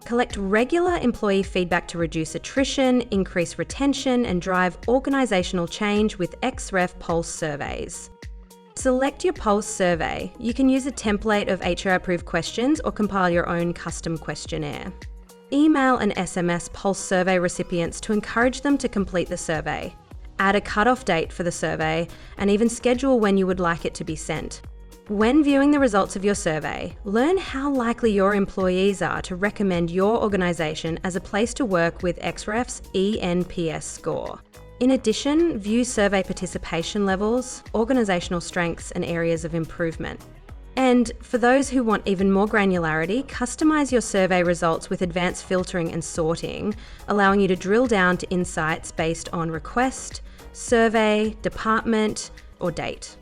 Collect regular employee feedback to reduce attrition, increase retention, and drive organisational change with Xref Pulse surveys. Select your Pulse survey. You can use a template of HR-approved questions or compile your own custom questionnaire. Email and SMS Pulse survey recipients to encourage them to complete the survey. Add a cut-off date for the survey and even schedule when you would like it to be sent. When viewing the results of your survey, learn how likely your employees are to recommend your organisation as a place to work with Xref's ENPS score. In addition, view survey participation levels, organisational strengths, and areas of improvement. And for those who want even more granularity, customise your survey results with advanced filtering and sorting, allowing you to drill down to insights based on request, survey, department, or date.